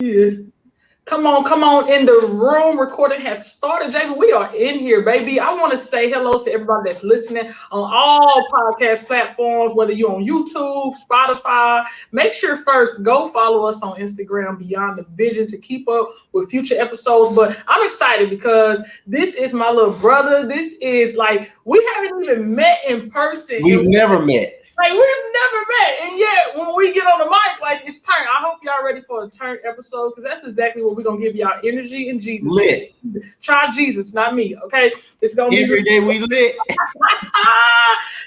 Yeah. Come on in the room. Recording has started. Javen, we are in here, baby. I want to say hello to everybody that's listening on all podcast platforms, whether you're on YouTube, Spotify. Make sure first go follow us on Instagram, Beyond the Vision, to keep up with future episodes. But I'm excited because this is my little brother. This is like, we haven't even met in person. We've never met. Like, we've never met, and yet when we get on the mic, like, it's turn. I hope y'all ready for a turn episode, because that's exactly what we're gonna give y'all: energy and Jesus. Lit. Try Jesus, not me. Okay, it's gonna be Every day we lit.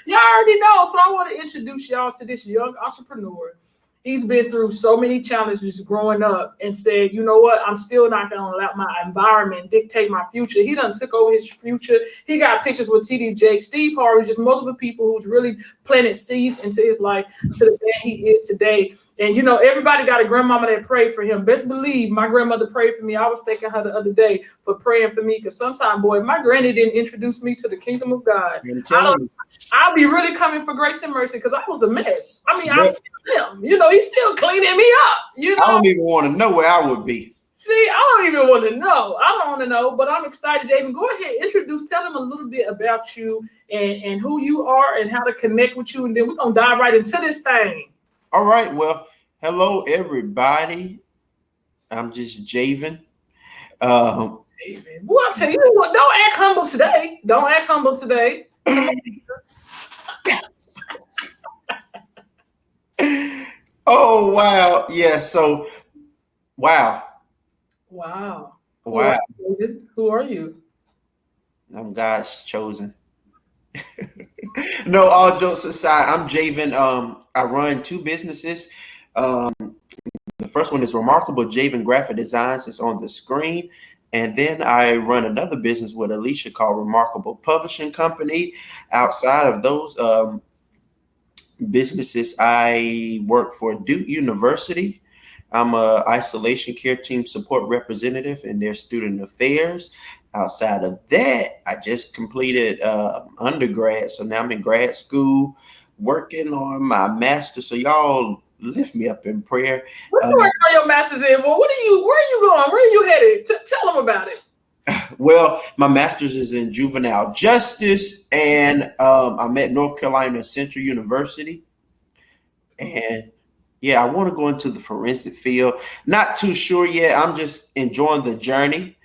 y'all already know. So I want to introduce y'all to this young entrepreneur. He's been through so many challenges growing up and said, you know what, I'm still not going to let my environment dictate my future. He done took over his future. He got pictures with TD Jakes, Steve Harvey, just multiple people who's really planted seeds into his life to the man he is today. And, you know, everybody got a grandmama that prayed for him. Best believe my grandmother prayed for me. I was thanking her the other day for praying for me, because sometimes, boy, if my granny didn't introduce me to the kingdom of God, I'll be really coming for grace and mercy, because I was a mess. I mean, I still am. You know, he's still cleaning me up. You know? I don't even want to know where I would be. See, I don't even want to know. I don't want to know, but I'm excited, Javen. Go ahead, tell them a little bit about you and who you are and how to connect with you, and then we're going to dive right into this thing. All right. Well, hello, everybody. I'm just Javan. Boy, I'll tell you what, don't act humble today. Don't act humble today. Oh, wow. Yeah. So, wow. Wow. Wow. Who are you? I'm God's chosen. No, all jokes aside, I'm Javan. I run two businesses. The first one is Remarkable Javan Graphic Designs. It's on the screen. And then I run another business with Alicia called Remarkable Publishing Company. Outside of those businesses, I work for Duke University. I'm a isolation care team support representative in their student affairs. Outside of that, I just completed undergrad. So now I'm in grad school working on my master's. So y'all lift me up in prayer. What are you working on your master's in? Well, where are you going? Where are you headed? Tell them about it. Well, my master's is in juvenile justice, and I'm at North Carolina Central University. And yeah, I want to go into the forensic field. Not too sure yet. I'm just enjoying the journey.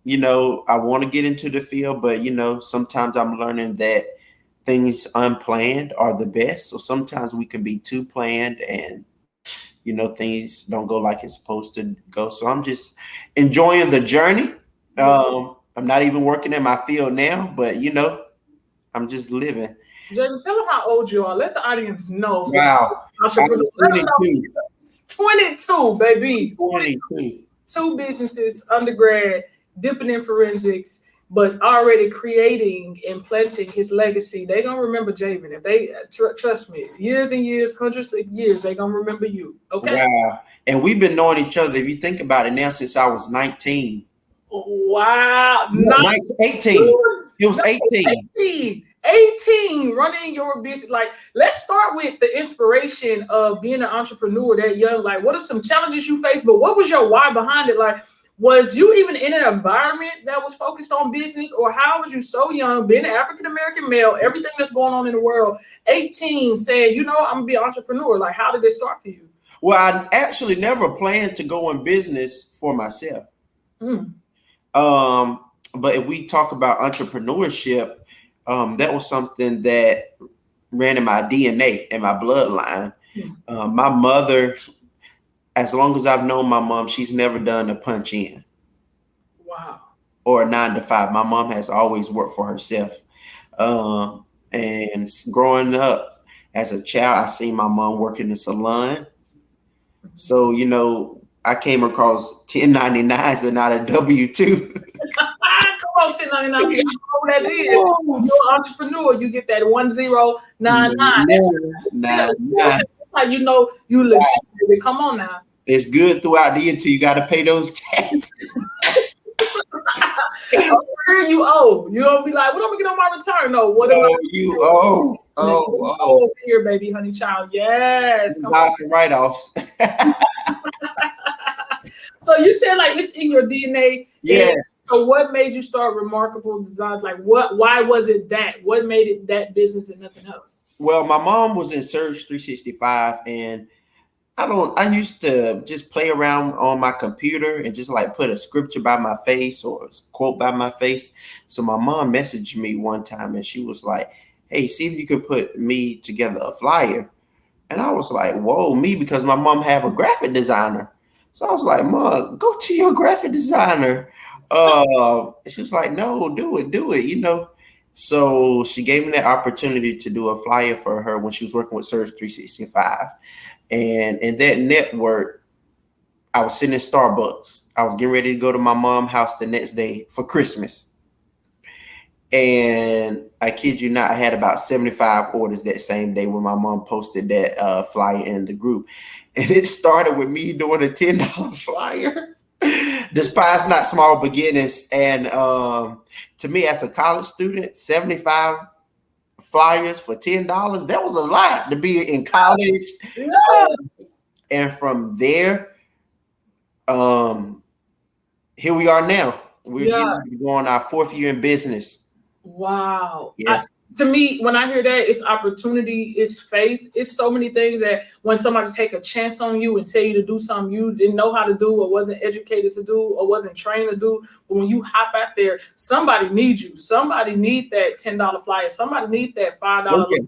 You know, I want to get into the field, but you know, sometimes I'm learning that things unplanned are the best. So sometimes we can be too planned and, you know, things don't go like it's supposed to go. So I'm just enjoying the journey. I'm not even working in my field now, but you know, I'm just living. Javen, tell them how old you are. Let the audience know. Wow. I'm 22. 22, baby. 22. Two businesses, undergrad, dipping in forensics, but already creating and planting his legacy. They're going to remember Javen. If they trust me, years and years, hundreds of years, they're going to remember you. Okay. Wow. And we've been knowing each other, if you think about it now, since I was 19. Wow. No, 18. It was 18. 18 running your business. Like, let's start with the inspiration of being an entrepreneur that young. Like, what are some challenges you faced, but what was your why behind it? Like, was you even in an environment that was focused on business, or how was you so young, being an African-American male, everything that's going on in the world, 18, saying, you know, I'm gonna be an entrepreneur? Like, how did it start for you? Well, I actually never planned to go in business for myself. But if we talk about entrepreneurship, that was something that ran in my DNA and my bloodline. My mother, as long as I've known my mom, she's never done a punch in. Wow. Or a 9 to 5. My mom has always worked for herself. And growing up as a child, I seen my mom work in the salon. So, you know, I came across 1099s and not a W-2. Come on, 1099. You know what that is. You're an entrepreneur. You get that 1099. That's how you know you legit. Come on now. It's good throughout the year until you got to pay those taxes. Where you owe. You don't be like, what am I get on my return? No, what am I? You owe. Over here, baby, honey child. Yes. Buy for write-offs. So you said like it's in your DNA. And Yes. so what made you start Remarkable Designs? Like why was it that? What made it that business and nothing else? Well, my mom was in Surge 365, and I used to just play around on my computer and just like put a scripture by my face or a quote by my face. So my mom messaged me one time and she was like, "Hey, see if you could put me together a flyer." And I was like, "Whoa, me," because my mom have a graphic designer. So I was like, "Mom, go to your graphic designer." She was like, "No, do it, you know." So she gave me that opportunity to do a flyer for her when she was working with Surge 365. And in that network, I was sitting in Starbucks. I was getting ready to go to my mom's house the next day for Christmas. And I kid you not, I had about 75 orders that same day when my mom posted that flyer in the group. And it started with me doing a $10 flyer. Despise not small beginnings. And to me, as a college student, 75 flyers for $10, that was a lot to be in college. Yeah. And from there, here we are now. We're getting going our 4th year in business. Wow. Yes. To me, when I hear that, it's opportunity, it's faith, it's so many things that when somebody take a chance on you and tell you to do something you didn't know how to do or wasn't educated to do or wasn't trained to do, but when you hop out there, somebody needs you. Somebody need that $10 flyer. Somebody need that $5. Okay.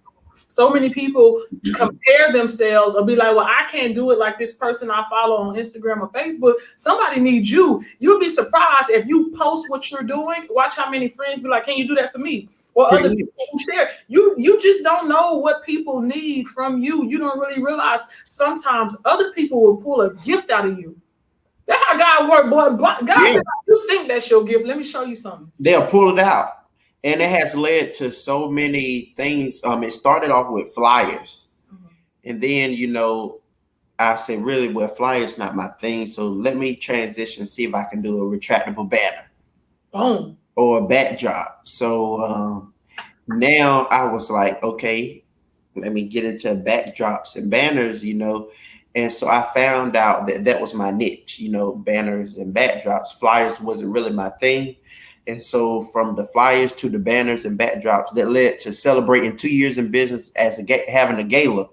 So many people compare themselves or be like, well, I can't do it like this person I follow on Instagram or Facebook. Somebody needs you. You'll be surprised if you post what you're doing. Watch how many friends be like, can you do that for me? Or other people who share. You just don't know what people need from you. You don't really realize sometimes other people will pull a gift out of you. That's how God works, boy. God, you think that's your gift. Let me show you something. They'll pull it out. And it has led to so many things. It started off with flyers. Mm-hmm. And then, you know, I said, really, well, flyers not my thing. So let me transition, see if I can do a retractable banner. Boom. Or a backdrop. So now I was like, okay, let me get into backdrops and banners, you know. And so I found out that was my niche, you know, banners and backdrops. Flyers wasn't really my thing. And so from the flyers to the banners and backdrops, that led to celebrating 2 years in business as having a gala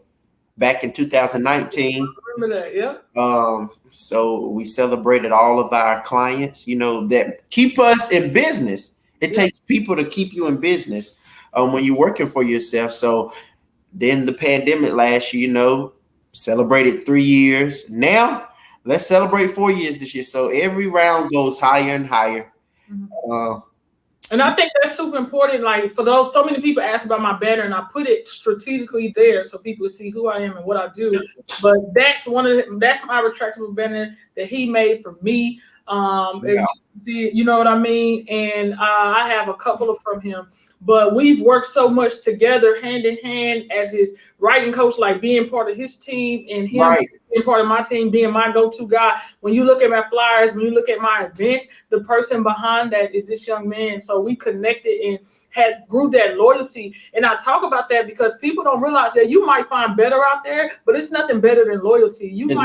back in 2019. I remember that, yeah. So we celebrated all of our clients, you know, that keep us in business. It takes people to keep you in business when you're working for yourself. So then the pandemic last year, you know, celebrated 3 years. Now let's celebrate 4 years this year. So every round goes higher and higher. And I think that's super important. Like for those, so many people ask about my banner, and I put it strategically there so people can see who I am and what I do. But that's that's my retractable banner that he made for me. You know what I mean? And I have a couple from him. But we've worked so much together, hand in hand, as his writing coach, like being part of his team and him being part of my team, being my go-to guy. When you look at my flyers, when you look at my events, the person behind that is this young man. So we connected and grew that loyalty. And I talk about that because people don't realize that you might find better out there, but it's nothing better than loyalty. There's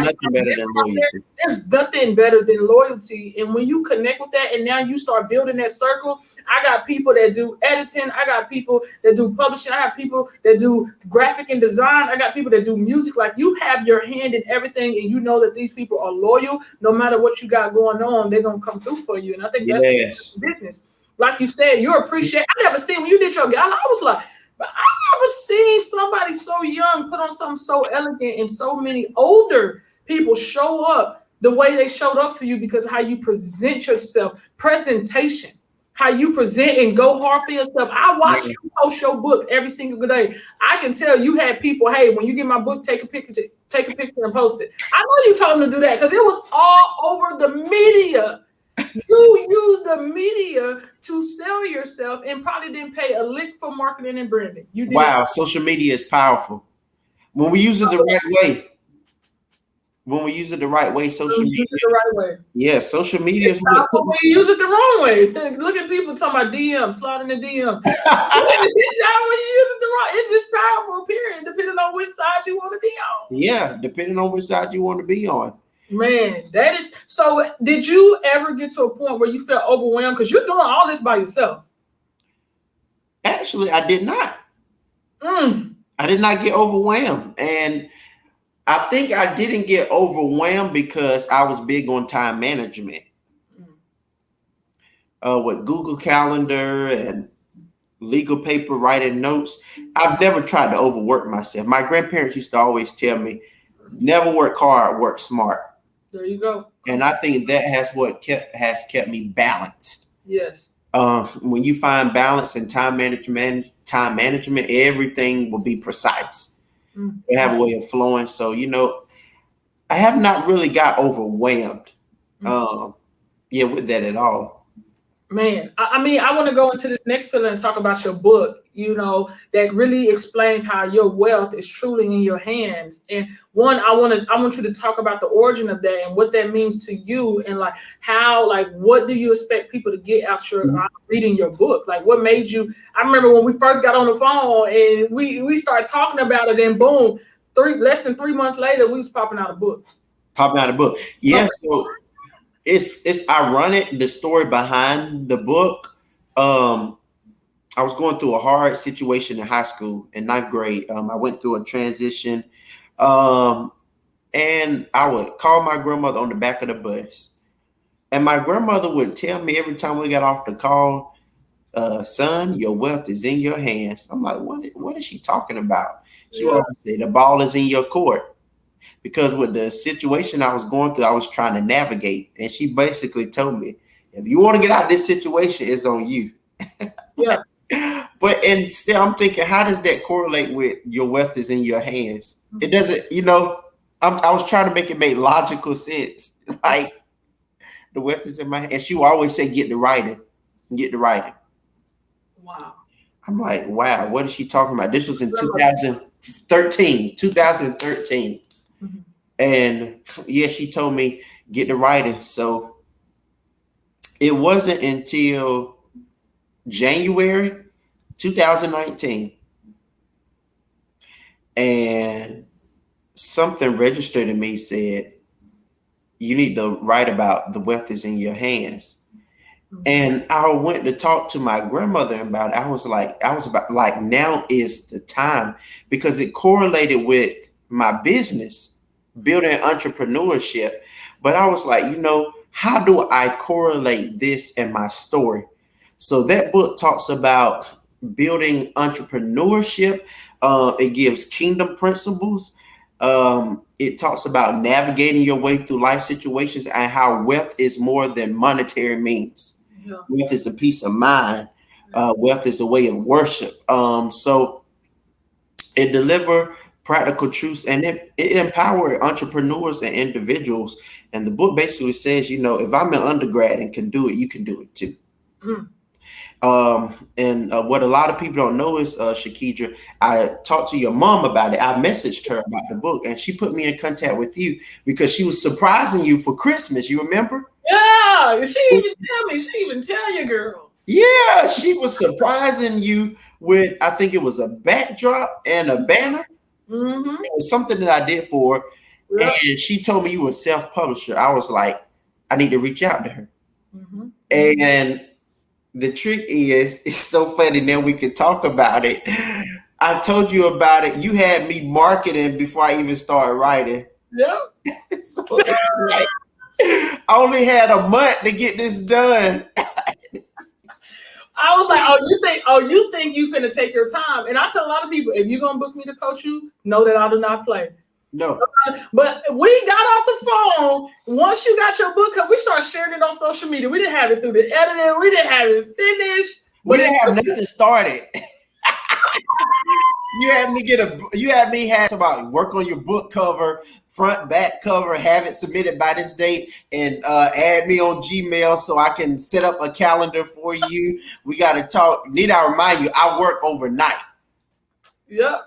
nothing better than loyalty. And when you connect with that and now you start building that circle, I got people that do editing. I got people that do publishing. I have people that do graphic and design. I got people that do music. Like you have your hand in everything and you know that these people are loyal. No matter what you got going on, they're going to come through for you. And I think that's business. Like you said, you appreciate. I never seen when you did your gala. I was like, but I never seen somebody so young put on something so elegant and so many older people show up the way they showed up for you because of how you present yourself, presentation, how you present and go hard for yourself. I watch you post your book every single day. I can tell you had people, hey, when you get my book, take a picture and post it. I know you told them to do that because it was all over the media. You use the media to sell yourself and probably didn't pay a lick for marketing and branding. You did. Wow, social media is powerful. When we use it the right way. Social media. Use it the right way. Yeah, social media is what. When you use it the wrong way. Look at people talking about DMs, sliding the DMs. It's not when you use it the wrong. It's just powerful, period, depending on which side you want to be on. Yeah, depending on which side you want to be on. Man, that is so. Did you ever get to a point where you felt overwhelmed because you're doing all this by yourself? Actually, I did not. Mm. I did not get overwhelmed. And I think I didn't get overwhelmed because I was big on time management. With Google Calendar and legal paper writing notes, I've never tried to overwork myself. My grandparents used to always tell me, never work hard, work smart. There you go. And I think that has kept me balanced. Yes. When you find balance in time management, everything will be precise. Mm. They have a way of flowing. So, I have not really got overwhelmed. With that at all. Man, I mean, I want to go into this next pillar and talk about your book, that really explains how your wealth is truly in your hands. And one, I want you to talk about the origin of that and what that means to you, and what do you expect people to get out reading your book? Like, what made you? I remember when we first got on the phone and we started talking about it, and boom, less than 3 months later, we was popping out a book. Yes. So it's ironic, the story behind the book. I was going through a hard situation in high school in 9th grade. I went through a transition, and I would call my grandmother on the back of the bus, and my grandmother would tell me every time we got off the call, son, your wealth is in your hands. I'm like, what is she talking about? She would always say, the ball is in your court. Because with the situation I was going through, I was trying to navigate. And she basically told me, if you want to get out of this situation, it's on you. Yeah. But and still, I'm thinking, how does that correlate with your wealth is in your hands? It doesn't, I was trying to make it make logical sense. Like, the wealth is in my hand. And she would always say, get the writing. Wow. I'm like, wow, what is she talking about? This was in 2013. Mm-hmm. And she told me, get the writing. So it wasn't until January 2019, and something registered in me, said, you need to write about the wealth is in your hands. Mm-hmm. And I went to talk to my grandmother about it. I was about now is the time, because it correlated with my business, building entrepreneurship. But I was like, how do I correlate this in my story? So that book talks about building entrepreneurship. It gives kingdom principles. It talks about navigating your way through life situations, and how wealth is more than monetary means. Yeah. Wealth is a peace of mind. Wealth is a way of worship. So it delivers practical truths, and it empowers entrepreneurs and individuals. And the book basically says, if I'm an undergrad and can do it, you can do it too. Mm. And what a lot of people don't know is, Shakidra, I talked to your mom about it. I messaged her about the book, and she put me in contact with you because she was surprising you for Christmas. You remember? Yeah, she even tell you, girl. Yeah, she was surprising you with, I think it was a backdrop and a banner. Mm-hmm. It was something that I did for her. Yep. And she told me you were a self-publisher. I was like, I need to reach out to her. Mm-hmm. And the trick is, it's so funny, now we can talk about it. I told you about it. You had me marketing before I even started writing. Yep. So I only had a month to get this done. I was like, you think you finna take your time. And I tell a lot of people, if you're gonna book me to coach you, know that I do not play. No. But we got off the phone. Once you got your book, we started sharing it on social media. We didn't have it through the editing. We didn't have it finished. We didn't have nothing started. You had me have about work on your book cover, front, back cover, have it submitted by this date, and add me on Gmail so I can set up a calendar for you. We got to talk. Need I remind you, I work overnight. Yep.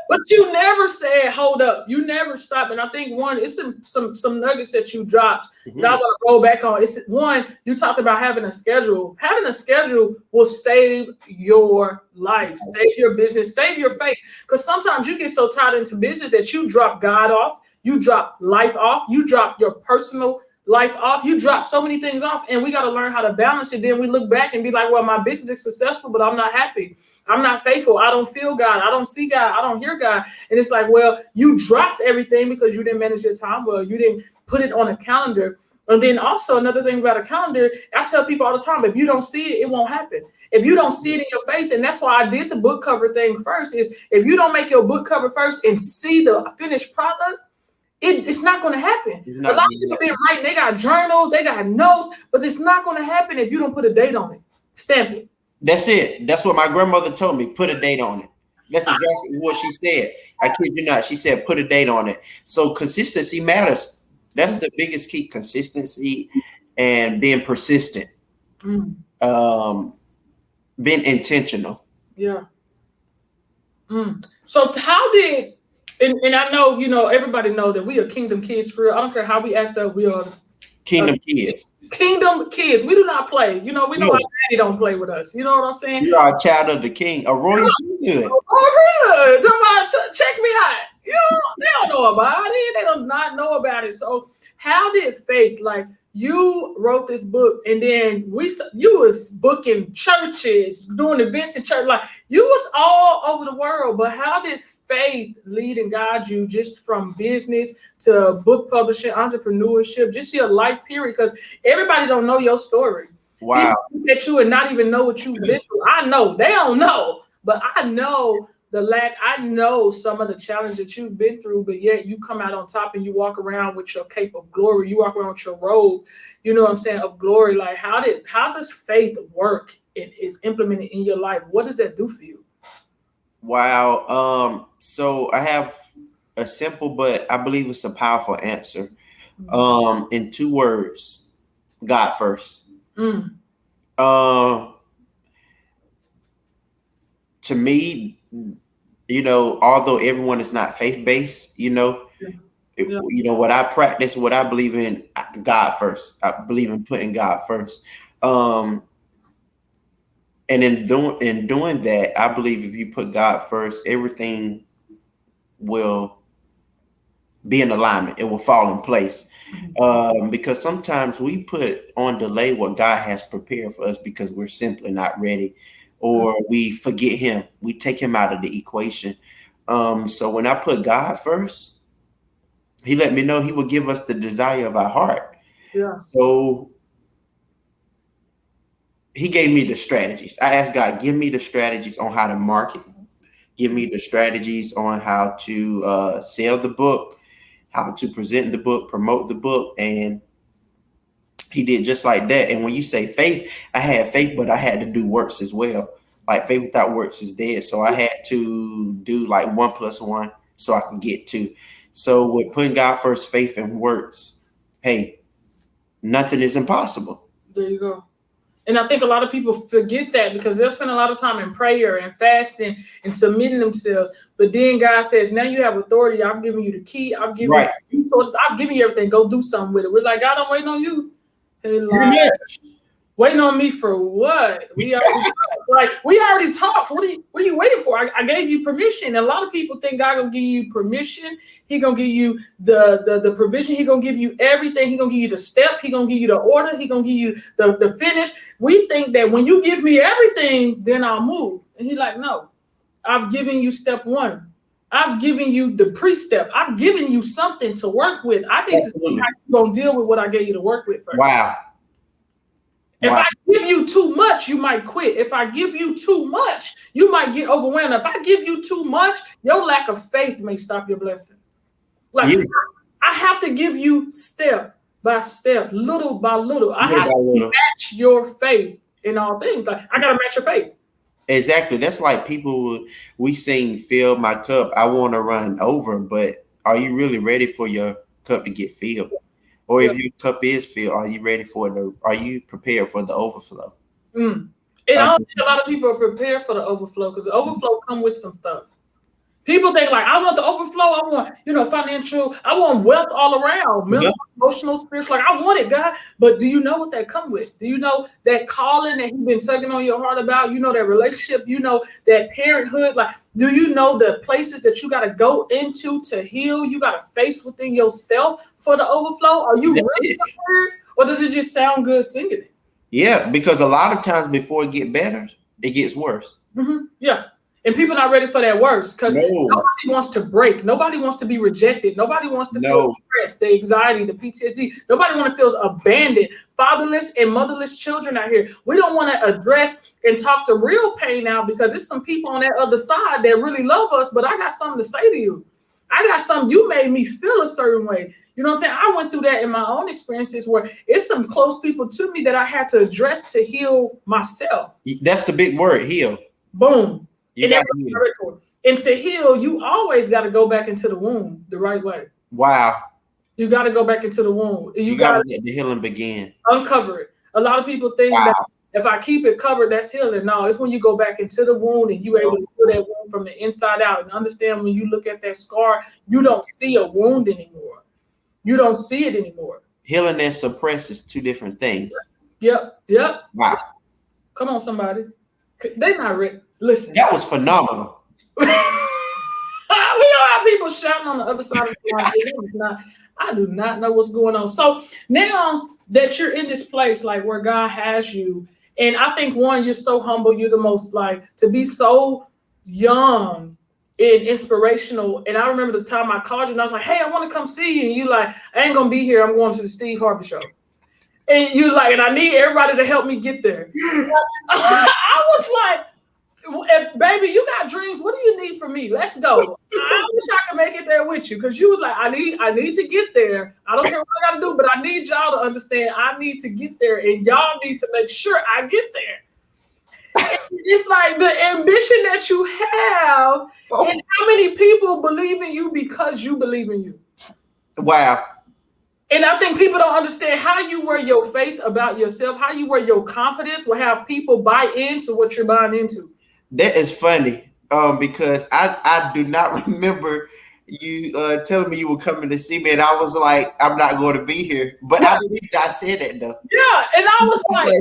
But you never said, hold up. You never stopped. And I think it's some nuggets that you dropped that I want to go back on. It's one, you talked about having a schedule. Having a schedule will save your life, save your business, save your faith. Because sometimes you get so tied into business that you drop God off. You drop life off. You drop your personal life off. You drop so many things off, and we got to learn how to balance it. Then we look back and be like, well, my business is successful, but I'm not happy. I'm not faithful. I don't feel God. I don't see God. I don't hear God. And it's like, well, you dropped everything because you didn't manage your time well. You didn't put it on a calendar. And then also another thing about a calendar, I tell people all the time, if you don't see it, it won't happen. If you don't see it in your face, and that's why I did the book cover thing first, is if you don't make your book cover first and see the finished product, it's not going to happen. A lot of people been writing, they got journals, they got notes, but it's not going to happen if you don't put a date on it. Stamp it. That's it. That's what my grandmother told me. Put a date on it. That's exactly what she said. I kid you not. She said, put a date on it. So consistency matters. That's the biggest key: consistency and being persistent, being intentional. Yeah. So how did, and I know, everybody know that we are kingdom kids for real. I don't care how we act up. We are kingdom kids. Kingdom kids. We do not play. We know our daddy don't play with us. You know what I'm saying? You are a child of the king, a royal priesthood. Somebody check me out. They don't know about it. They do not know about it. So how did faith, like, you wrote this book, and then you was booking churches, doing events in church, like you was all over the world. But how did faith lead and guide you just from business to book publishing, entrepreneurship, just your life period? Because everybody don't know your story. Wow. People that you would not even know what you've been through. I know they don't know, but I know the lack. I know some of the challenges that you've been through, but yet you come out on top and you walk around with your cape of glory. You walk around with your robe, of glory. Like, how does faith work and is implemented in your life? What does that do for you? Wow. So I have a simple, but I believe it's a powerful answer. In 2 words: God first. To me, although everyone is not faith-based, what I practice, what I believe in, God first. I believe in putting God first. And in doing that, I believe if you put God first, everything will be in alignment. It will fall in place. Because sometimes we put on delay what God has prepared for us because we're simply not ready, or we forget him. We take him out of the equation. So when I put God first, he let me know he would give us the desire of our heart. Yeah. So he gave me the strategies. I asked God, give me the strategies on how to market. Give me the strategies on how to sell the book, how to present the book, promote the book. And he did just like that. And when you say faith, I had faith, but I had to do works as well. Like, faith without works is dead. So I had to do like 1 + 1 so I could get 2. So with putting God first, faith and works, hey, nothing is impossible. There you go. And I think a lot of people forget that because they'll spend a lot of time in prayer and fasting and submitting themselves. But then God says, now you have authority. I've given you the key. I've given you resources. I've given you everything. Go do something with it. We're like, God, I'm waiting on you. And like, waiting on me for what? We already talked. What are you waiting for? I gave you permission. A lot of people think God gonna give you permission. He gonna give you the provision. He gonna give you everything. He gonna give you the step. He gonna give you the order. He gonna give you the finish. We think that when you give me everything, then I'll move. And he like, no, I've given you step 1. I've given you the pre-step. I've given you something to work with. I need to see how you're gonna deal with what I gave you to work with first. Wow. If I give you too much, you might quit. If I give you too much, you might get overwhelmed. If I give you too much, your lack of faith may stop your blessing. Like, I have to give you step by step, little by little. I have to match your faith in all things. Like, I got to match your faith. Exactly. That's like people, we sing, fill my cup. I want to run over, but are you really ready for your cup to get filled? Or if your cup is filled, are you ready are you prepared for the overflow? And I don't think a lot of people are prepared for the overflow, because the overflow comes with some stuff. People think like, I want the overflow. I want, financial. I want wealth all around, mental, emotional, spiritual. Like I want it, God. But do you know what that come with? Do you know that calling that He's been tugging on your heart about? You know that relationship. You know that parenthood. Like, do you know the places that you got to go into to heal? You got to face within yourself for the overflow. Are you really prepared, or does it just sound good singing it? Yeah, because a lot of times before it get better, it gets worse. Mm-hmm. Yeah. And people not ready for that worse because nobody wants to break. Nobody wants to be rejected. Nobody wants to feel stress, the anxiety, the PTSD. Nobody want to feel abandoned, fatherless and motherless children out here. We don't want to address and talk to real pain now because there's some people on that other side that really love us. But I got something to say to you. I got something. You made me feel a certain way. You know what I'm saying? I went through that in my own experiences where it's some close people to me that I had to address to heal myself. That's the big word, heal. Boom. You got to heal. And to heal, you always got to go back into the womb the right way. Wow. You got to go back into the womb. You got to let the healing begin. Uncover it. A lot of people think that if I keep it covered, that's healing. No, it's when you go back into the wound and you're able to heal that wound from the inside out and understand when you look at that scar, you don't see a wound anymore. You don't see it anymore. Healing and suppress is two different things. Yep. Wow. Come on, somebody. They not ready. Listen. That was phenomenal. We don't have people shouting on the other side of the line. I do not know what's going on. So now that you're in this place, like where God has you, and I think one, you're so humble. You're the most to be so young and inspirational. And I remember the time I called you and I was like, hey, I want to come see you. And you like, I ain't going to be here. I'm going to the Steve Harvey show. And you was like, and I need everybody to help me get there. I was like, baby, you got dreams. What do you need from me? Let's go. I wish I could make it there with you because you was like, I need to get there. I don't care what I got to do, but I need y'all to understand I need to get there, and y'all need to make sure I get there. It's like the ambition that you have, and how many people believe in you because you believe in you. Wow. And I think people don't understand how you wear your faith about yourself, how you wear your confidence will have people buy into what you're buying into. That is funny because I do not remember you telling me you were coming to see me, and I was like, I'm not going to be here. But I believe I said that though. Yeah, and I was like,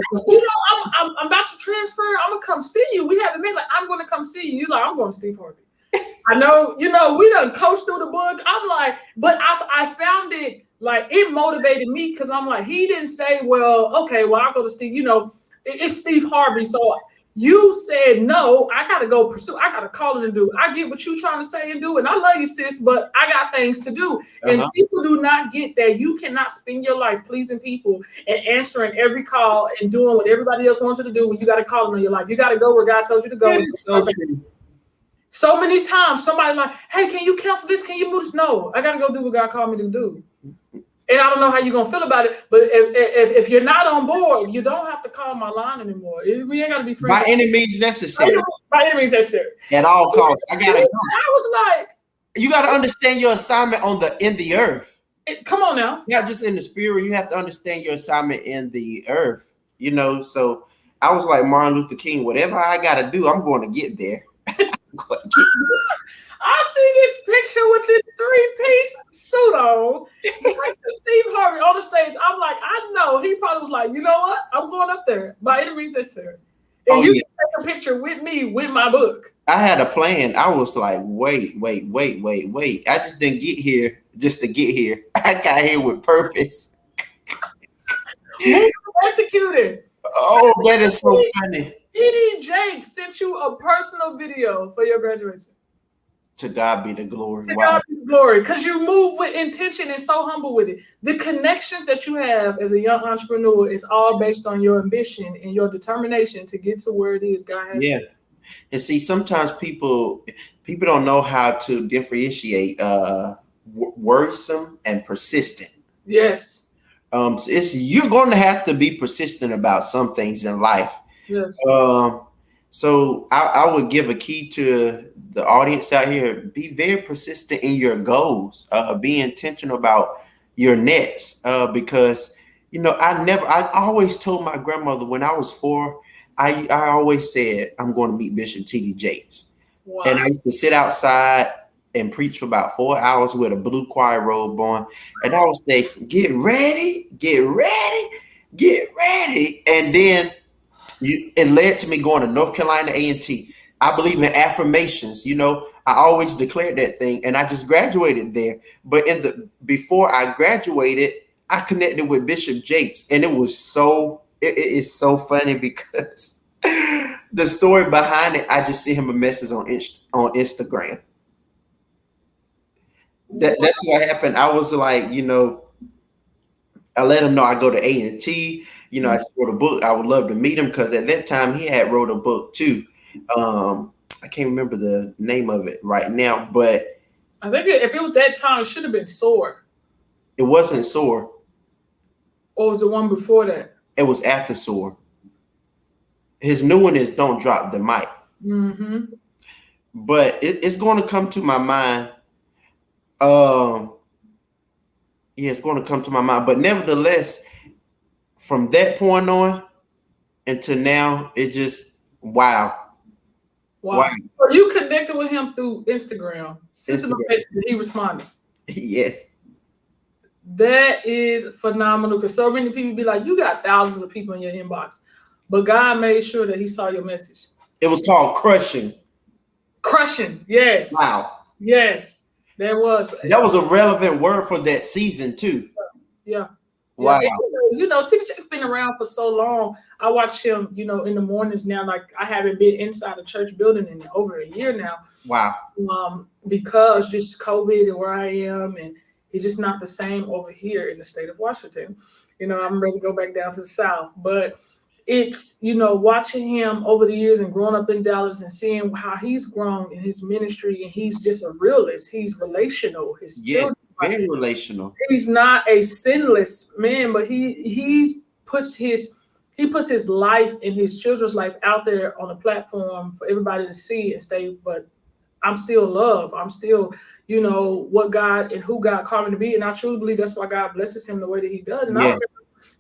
I'm about to transfer. I'm gonna come see you. We haven't met. Like, I'm gonna come see you. You're like, I'm going to Steve Harvey. I know, we done coached through the book. I'm like, but I found it like it motivated me because I'm like, he didn't say, well, okay, well, I'll go to Steve. It's Steve Harvey, so. You said, no, I got to go pursue. I got to call it and do. I get what you're trying to say and do. And I love you, sis, but I got things to do. And people do not get that. You cannot spend your life pleasing people and answering every call and doing what everybody else wants you to do when you got to call them in your life. You got to go where God told you to go. That is so true. So many times somebody like, hey, can you cancel this? Can you move this? No, I got to go do what God called me to do. And I don't know how you're going to feel about it, but if you're not on board, you don't have to call my line anymore. We ain't got to be friends. By any means necessary. By any means necessary. At all costs. I was like, you got to understand your assignment in the earth. Come on now. Not just in the spirit. You have to understand your assignment in the earth. So I was like Martin Luther King, whatever I got to do, I'm going to get there. I see this picture with this 3-piece suit on, like Steve Harvey on the stage. I'm like, I know. He probably was like, you know what? I'm going up there by any means necessary. And you can take a picture with me with my book. I had a plan. I was like, wait. I just didn't get here just to get here. I got here with purpose. Executed. Oh, that is so funny. P.D. Jake sent you a personal video for your graduation. To God be the glory. God be the glory. Because you move with intention and so humble with it. The connections that you have as a young entrepreneur is all based on your ambition and your determination to get to where it is God has. Yeah. And see, sometimes people don't know how to differentiate worrisome and persistent. Yes. You're going to have to be persistent about some things in life. Yes. So I would give a key to the audience out here. Be very persistent in your goals. Be intentional about your next. Because, I always told my grandmother when I was 4, I always said, I'm going to meet Bishop T.D. Jakes. Wow. And I used to sit outside and preach for about 4 hours with a blue choir robe on. And I would say, get ready, get ready, get ready. And then it led to me going to North Carolina A&T. I believe in affirmations. I always declared that thing, and I just graduated there. But before I graduated, I connected with Bishop Jakes, and it is so funny because the story behind it. I just sent him a message on Instagram. That's what happened. I was like, I let him know I go to A&T. I just wrote a book. I would love to meet him because at that time he had wrote a book too. I can't remember the name of it right now, but I think if it was that time, it should have been Soar. It wasn't Soar. Or was the one before that? It was after Soar. His new one is Don't Drop the Mic. Mm-hmm. But it's going to come to my mind. It's going to come to my mind. But nevertheless, from that point on until now, it's just wow. Wow. So you connected with him through Instagram. Sent him a message and he responded. Yes. That is phenomenal because so many people be like, you got thousands of people in your inbox. But God made sure that he saw your message. It was called Crushing. Crushing, yes. Wow. Yes, there was. That was a relevant word for that season too. Yeah. Wow. Yeah. T.D. Jakes been around for so long. I watch him, in the mornings now. Like I haven't been inside a church building in over a year now. Wow. Because just COVID and where I am, and he's just not the same over here in the state of Washington. I'm ready to go back down to the South. But it's, watching him over the years and growing up in Dallas and seeing how he's grown in his ministry, and he's just a realist. He's relational. His children. Very relational. He's not a sinless man, but he puts his life and his children's life out there on a platform for everybody to see and stay. But I'm still love. I'm still, what God and who God called me to be. And I truly believe that's why God blesses him the way that he does. And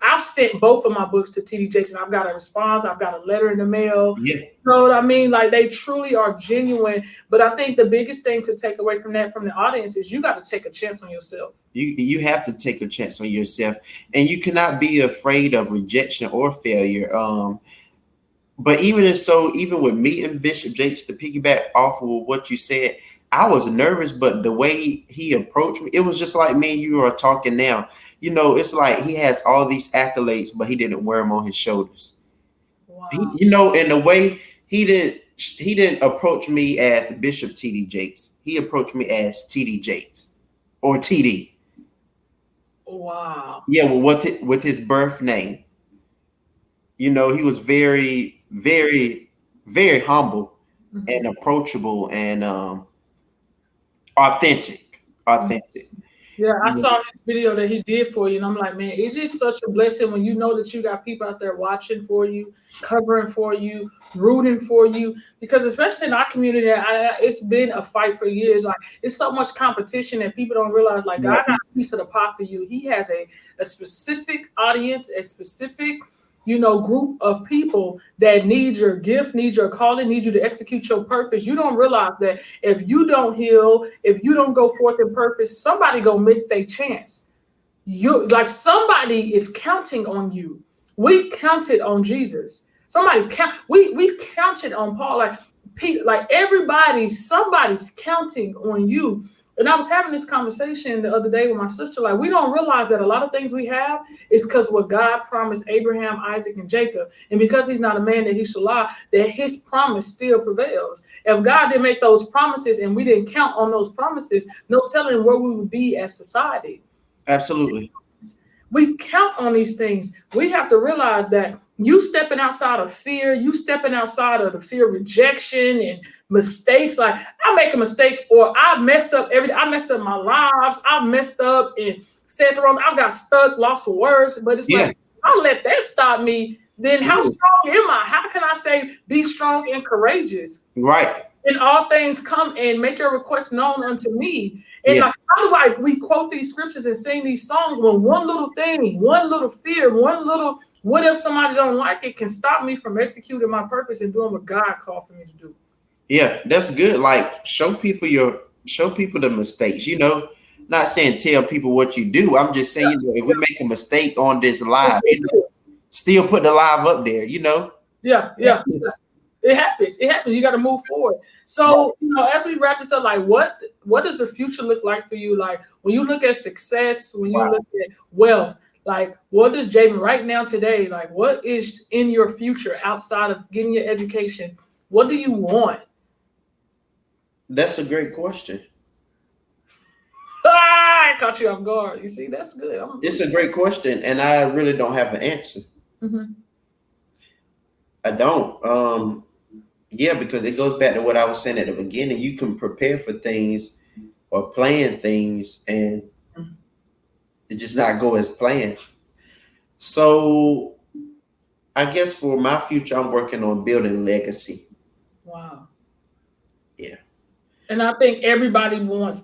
I've sent both of my books to T.D. Jakes, and I've got a response. I've got a letter in the mail. Yeah. You know what I mean? Like they truly are genuine. But I think the biggest thing to take away from that from the audience is you got to take a chance on yourself. You have to take a chance on yourself, and you cannot be afraid of rejection or failure. But even with meeting Bishop Jakes, to piggyback off of what you said, I was nervous, but the way he approached me, it was just like me and you are talking now. It's like he has all these accolades, but he didn't wear them on his shoulders. Wow. In the way he didn't approach me as Bishop T.D. Jakes. He approached me as T.D. Jakes or T.D. Wow. Yeah, well, with his birth name. He was very, very, very humble and approachable and authentic. Yeah, I saw his video that he did for you, and I'm like, man, it's just such a blessing when you know that you got people out there watching for you, covering for you, rooting for you. Because especially in our community, it's been a fight for years. Like it's so much competition that people don't realize. Like God got a piece of the pie for you. He has a specific audience, a specific group of people that need your gift, need your calling, need you to execute your purpose. You don't realize that if you don't heal, if you don't go forth in purpose, somebody gonna miss their chance. Somebody is counting on you. We counted on Jesus. We counted on Paul. Like Peter, like everybody, somebody's counting on you. And I was having this conversation the other day with my sister. Like, we don't realize that a lot of things we have is because what God promised Abraham, Isaac, and Jacob. And because he's not a man that he shall lie, that his promise still prevails. If God didn't make those promises and we didn't count on those promises, no telling where we would be as society. Absolutely. We count on these things. We have to realize that you stepping outside of fear, you stepping outside of the fear of rejection and mistakes. Like I make a mistake or I mess up I mess up my lives. I've messed up and said the wrong. I got stuck, lost for words. But it's like, I'll let that stop me. Then how strong am I? How can I say be strong and courageous? Right. And all things come and make your request known unto me. And like, how do we quote these scriptures and sing these songs when one little thing, one little fear, one little, what if somebody don't like it can stop me from executing my purpose and doing what God called for me to do? Yeah, that's good. Like show people the mistakes. Not saying tell people what you do. I'm just saying, if we make a mistake on this live, still put the live up there. Yeah, yeah. It happens. It happens. You got to move forward. So, as we wrap this up, like what does the future look like for you? Like when you look at success, when you look at wealth, like what does Javan right now today, like what is in your future outside of getting your education? What do you want? That's a great question. I caught you off guard. You see, that's good. It's a great question, and I really don't have an answer. Mm-hmm. I don't. Yeah, because it goes back to what I was saying at the beginning. You can prepare for things or plan things, and it just not go as planned. So I guess for my future, I'm working on building legacy. Wow. Yeah. And I think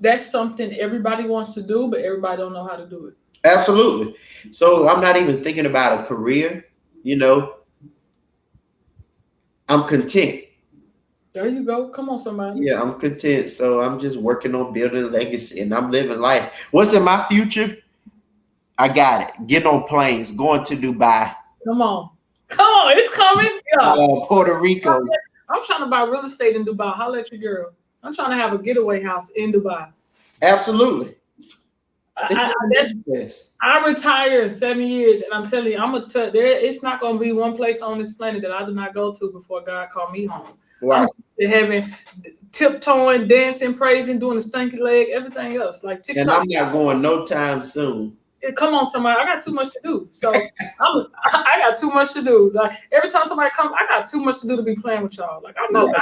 that's something everybody wants to do, but everybody don't know how to do it. Absolutely. So I'm not even thinking about a career, I'm content. There you go. Come on, somebody. Yeah, I'm content. So I'm just working on building a legacy and I'm living life. What's in my future? I got it. Getting on planes, going to Dubai. Come on. It's coming. Yeah. Puerto Rico. I'm trying to buy real estate in Dubai. Holla at your girl. I'm trying to have a getaway house in Dubai. Absolutely. I retire in 7 years, and I'm telling you, it's not going to be one place on this planet that I do not go to before God call me home. Wow. I'm having tiptoeing, dancing, praising, doing the stinky leg, everything else like TikTok. And I'm not going no time soon. Come on, somebody! I got too much to do. So I got too much to do. Like every time somebody comes, I got too much to do to be playing with y'all. Like I know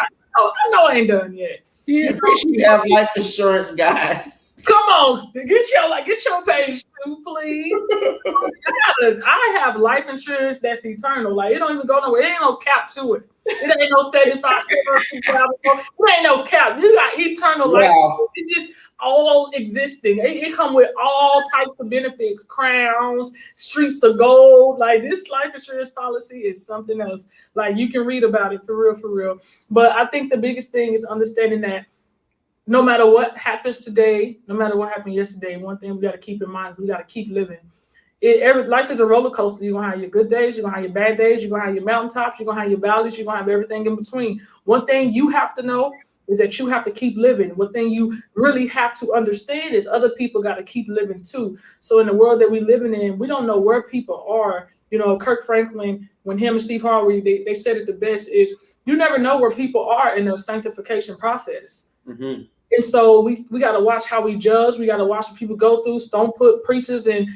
I ain't done yet. Yeah, you have life insurance, guys. Come on, get your page too, please. I have life insurance that's eternal. Like it don't even go nowhere. It ain't no cap to it. It ain't no 75, 2,000. It ain't no cap. You got eternal life. It's just all existing. It come with all types of benefits, crowns, streets of gold. Like this life insurance policy is something else. Like you can read about it for real. But I think the biggest thing is understanding that no matter what happens today, no matter what happened yesterday, one thing we got to keep in mind is we got to keep living. Life is a roller coaster. You're going to have your good days. You're going to have your bad days. You're going to have your mountaintops. You're going to have your valleys. You're going to have everything in between. One thing you have to know is that you have to keep living. One thing you really have to understand is other people got to keep living too. So in the world that we're living in, we don't know where people are. Kirk Franklin, when him and Steve Harvey, they said it the best is you never know where people are in their sanctification process. Mm-hmm. And so we got to watch how we judge. We got to watch what people go through. So don't put preachers and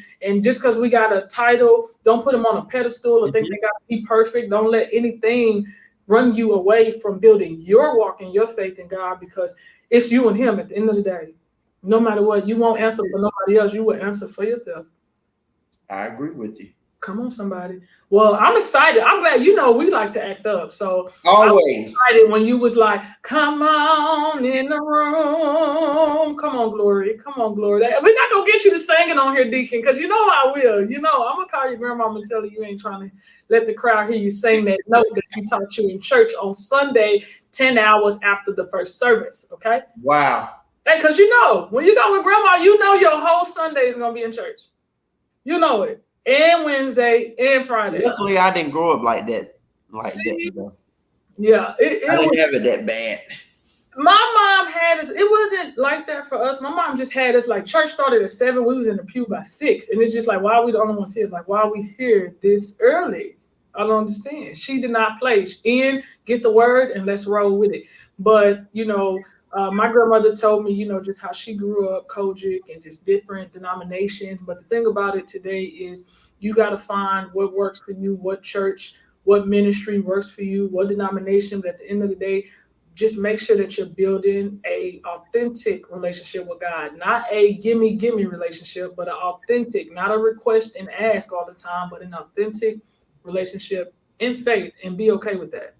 just because we got a title, don't put them on a pedestal or think they got to be perfect. Don't let anything run you away from building your walk and your faith in God, because it's you and him at the end of the day. No matter what, you won't answer for nobody else. You will answer for yourself. I agree with you. Come on, somebody. Well, I'm excited. I'm glad we like to act up. So always I was excited when you was like, come on in the room. Come on, Glory. We're not gonna get you to singing on here, Deacon, because I will. I'm gonna call your grandmama and tell you ain't trying to let the crowd hear you sing that note that he taught you in church on Sunday, 10 hours after the first service. Okay. Wow. Hey, because when you go with grandma, your whole Sunday is gonna be in church. You know it. And Wednesday and Friday. Luckily, I didn't grow up like that. Yeah, I didn't have it that bad. My mom had us. It wasn't like that for us. My mom just had us like church started at 7. We was in the pew by 6, and it's just like, why are we the only ones here? Like, why are we here this early? I don't understand. She did not play. Get the word and let's roll with it. But my grandmother told me, just how she grew up, Kojic and just different denominations. But the thing about it today is you got to find what works for you, what church, what ministry works for you, what denomination. But at the end of the day, just make sure that you're building a authentic relationship with God, not a gimme relationship, but an authentic, not a request and ask all the time, but an authentic relationship in faith, and be okay with that.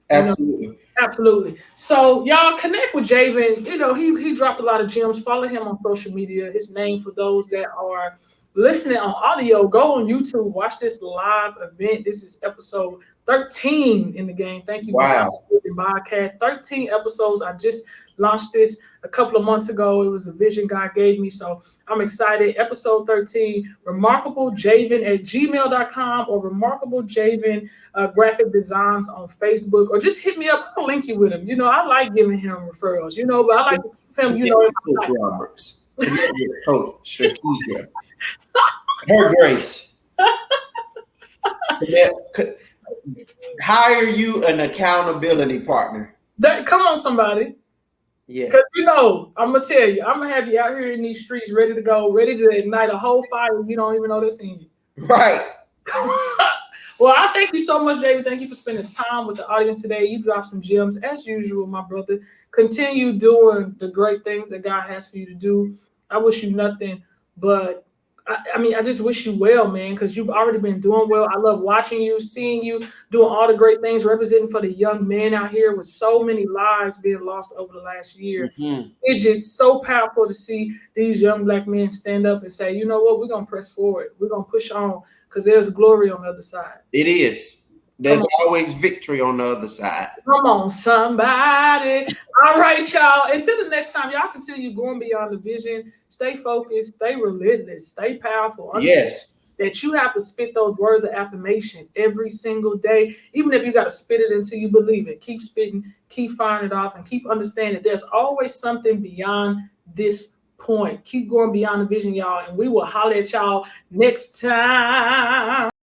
Absolutely. So y'all connect with Javan. He dropped a lot of gems. Follow him on social media. His name, for those that are listening on audio, go on YouTube, watch this live event. This is episode 13 in the game. Thank you, Wow. the podcast. 13 episodes. I just launched this a couple of months ago. It was a vision God gave me. So I'm excited. Episode 13, Remarkable Javan at gmail.com or Remarkable Javan Graphic Designs on Facebook, or just hit me up. I'll link you with him. You know, I like giving him referrals, you know, but I like to keep him, you know. Coach Roberts. Coach Shakia. Her Grace. Hire you an accountability partner. Come on, somebody. Yeah. Because, you know, I'm going to tell you, I'm going to have you out here in these streets ready to go, ready to ignite a whole fire. You don't even know this in you. Right. Well, I thank you so much, David. Thank you for spending time with the audience today. You dropped some gems as usual, my brother. Continue doing the great things that God has for you to do. I wish you nothing but, I just wish you well, man, because you've already been doing well. I love watching you, seeing you, doing all the great things, representing for the young men out here with so many lives being lost over the last year. Mm-hmm. It's just so powerful to see these young Black men stand up and say, you know what, we're going to press forward. We're going to push on because there's glory on the other side. It is. There's always victory on the other side. Come on, somebody. All right, y'all. Until the next time, y'all continue going beyond the vision. Stay focused, stay relentless, stay powerful. Understand that you have to spit those words of affirmation every single day, even if you got to spit it until you believe it. Keep spitting, keep firing it off, and keep understanding that there's always something beyond this point. Keep going beyond the vision, y'all, and we will holler at y'all next time.